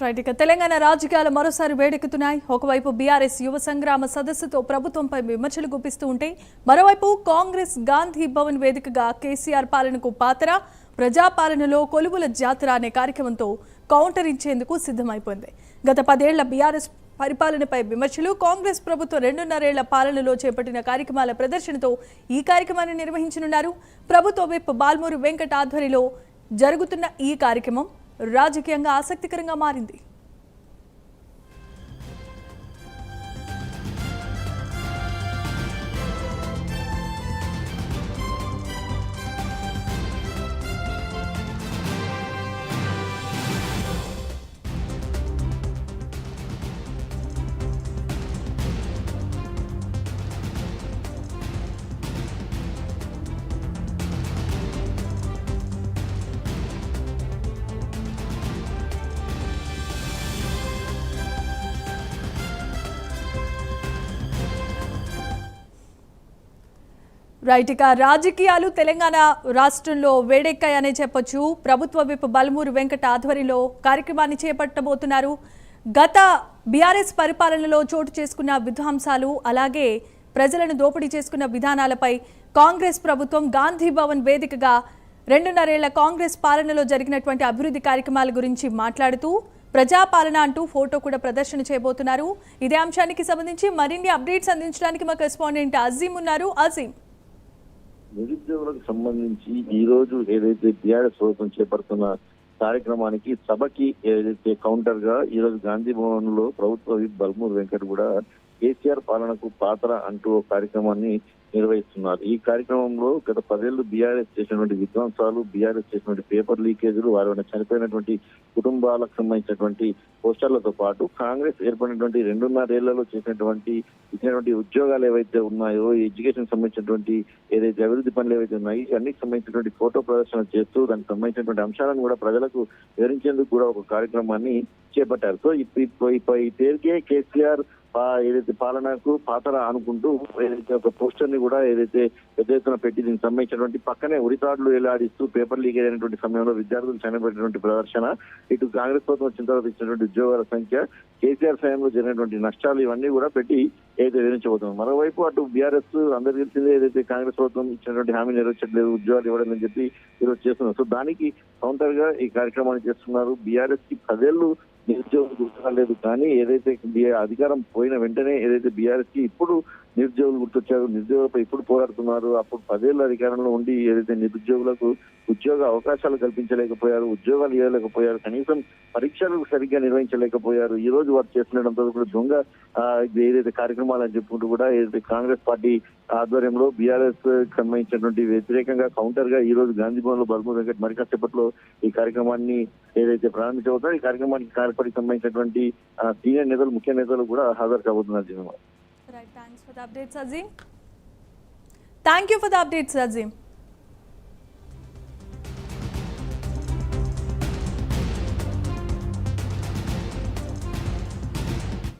Right ఇక తెలంగాణ రాజకీయాలు మరోసారి వేడెక్కుతున్నాయి. ఒకవైపు బీఆర్ఎస్ యువ సంగ్రామ సదస్సుతో ప్రభుత్వంపై విమర్శలు గుప్పిస్తూ ఉంటే మరోవైపు కాంగ్రెస్ గాంధీ భవన్ వేదికగా కేసీఆర్ పాలనకు పాతర ప్రజాపాలనలో కొలువుల జాతర అనే కార్యక్రమంతో కౌంటర్ ఇచ్చేందుకు సిద్ధమైపోయింది. గత 10 ఏళ్ల బీఆర్ఎస్ పరిపాలనపై విమర్శలు, కాంగ్రెస్ ప్రభుత్వం 2.5 ఏళ్ల పాలనలో చేపట్టిన కార్యక్రమాల ప్రదర్శనతో ఈ కార్యక్రమాన్ని నిర్వహించనున్నారు. ప్రభుత్వ విప్ బాల్మూరు వెంకట ఆధ్వర్యంలో జరుగుతున్న ఈ కార్యక్రమం రాజకీయంగా ఆసక్తికరంగా మారింది. రైట్ ఇక రాజకీయాలు తెలంగాణ రాష్ట్రంలో వేడెక్కాయనే చెప్పొచ్చు. ప్రభుత్వ విప్ బల్మూరు వెంకట ఆధ్వర్యంలో కార్యక్రమాన్ని చేపట్టబోతున్నారు. గత బీఆర్ఎస్ పరిపాలనలో చోటు చేసుకున్న విధ్వంసాలు, అలాగే ప్రజలను దోపిడీ చేసుకున్న విధానాలపై కాంగ్రెస్ ప్రభుత్వం గాంధీ భవన్ వేదికగా 2.5 ఏళ్ల కాంగ్రెస్ పాలనలో జరిగినటువంటి అభివృద్ధి కార్యక్రమాల గురించి మాట్లాడుతూ ప్రజాపాలన అంటూ ఫోటో కూడా ప్రదర్శన చేయబోతున్నారు. ఇదే అంశానికి సంబంధించి మరిన్ని అప్డేట్స్ అందించడానికి మా కరెస్పాండెంట్ అజీం ఉన్నారు. అజీం, నిరుద్యోగులకు సంబంధించి ఈ రోజు ఏదైతే బీఆర్ఎస్ ప్రభుత్వం చేపడుతున్న కార్యక్రమానికి సభకి ఏదైతే కౌంటర్ గా ఈ రోజు గాంధీ భవన్ లో ప్రభుత్వ విప్ బల్మూరు వెంకట్ కూడా కేసీఆర్ పాలనకు పాత్ర అంటూ ఒక కార్యక్రమాన్ని నిర్వహిస్తున్నారు. ఈ కార్యక్రమంలో గత 10 ఏళ్లు బీఆర్ఎస్ చేసినటువంటి విధ్వంసాలు, బీఆర్ఎస్ చేసినటువంటి పేపర్ లీకేజీలు, వారి చనిపోయినటువంటి కుటుంబాలకు సంబంధించినటువంటి పోస్టర్లతో పాటు కాంగ్రెస్ ఏర్పడినటువంటి 2.5 ఏళ్లలో ఇచ్చినటువంటి ఉద్యోగాలు ఏవైతే ఉన్నాయో, ఎడ్యుకేషన్ సంబంధించినటువంటి ఏదైతే అభివృద్ధి పనులు ఏవైతే ఉన్నాయో అన్నిటికి సంబంధించినటువంటి ఫోటో ప్రదర్శన చేస్తూ దానికి సంబంధించినటువంటి అంశాలను కూడా ప్రజలకు వివరించేందుకు కూడా ఒక కార్యక్రమాన్ని చేపట్టారు. సో ఈ పేరుకే కేసీఆర్ ఏదైతే పాలనకు పాత్ర అనుకుంటూ ఏదైతే ఒక పోస్టర్ ని కూడా ఏదైతే పెద్ద ఎత్తున పెట్టి దీనికి సంబంధించినటువంటి పక్కనే ఉరితాడులు ఎలాడిస్తూ పేపర్ లీక్ అయినటువంటి సమయంలో విద్యార్థులు చనిపోయినటువంటి ప్రదర్శన, ఇటు కాంగ్రెస్ ప్రభుత్వం వచ్చిన తర్వాత ఇచ్చినటువంటి ఉద్యోగాల సంఖ్య, కేసీఆర్ సమయంలో జరిగినటువంటి నష్టాలు, ఇవన్నీ కూడా పెట్టి ఏదైతే వివరించబోతున్నాం. మరోవైపు అటు బీఆర్ఎస్ అందరికీ తెలిసిందే ఏదైతే కాంగ్రెస్ ప్రభుత్వం ఇచ్చినటువంటి హామీ నెరవేర్చట్లేదు, ఉద్యోగాలు ఇవ్వడం అని చెప్పి ఈరోజు చేస్తున్నారు. సో దానికి కౌంటర్ గా ఈ కార్యక్రమాన్ని చేస్తున్నారు. బీఆర్ఎస్ కి 10 ఏళ్లు నిరుద్యోగులు గుర్తురాలేదు, కానీ ఏదైతే అధికారం పోయిన వెంటనే ఏదైతే బీఆర్ఎస్ కి ఇప్పుడు నిరుద్యోగులు గుర్తొచ్చారు, నిరుద్యోగులపై ఇప్పుడు పోరాడుతున్నారు. అప్పుడు 10 ఏళ్ల అధికారంలో ఉండి ఏదైతే నిరుద్యోగులకు ఉద్యోగ అవకాశాలు కల్పించలేకపోయారు, ఉద్యోగాలు ఇవ్వలేకపోయారు, కనీసం పరీక్షలు సరిగ్గా నిర్వహించలేకపోయారు. ఈ రోజు వారు చేస్తుండడంతో కూడా దొంగ ఏదైతే కార్యక్రమాలు అని చెప్పుకుంటూ కూడా ఏదైతే కాంగ్రెస్ పార్టీ ఆధ్వర్యంలో బీఆర్ఎస్ సంబంధించినటువంటి వ్యతిరేకంగా కౌంటర్ గా ఈ రోజు గాంధీ భవన్ లో బల్మూరు వెంకట్ మరి కాసేపట్లో ఈ కార్యక్రమాన్ని ఏదైతే ప్రారంభించబోతారో ఈ కార్యక్రమానికి కార్యపడికి సంబంధించినటువంటి సీనియర్ నేతలు, ముఖ్య నేతలు కూడా హాజరు కాబోతున్నారు. Thanks for the updates, Azim. Thank you for the updates, Azim.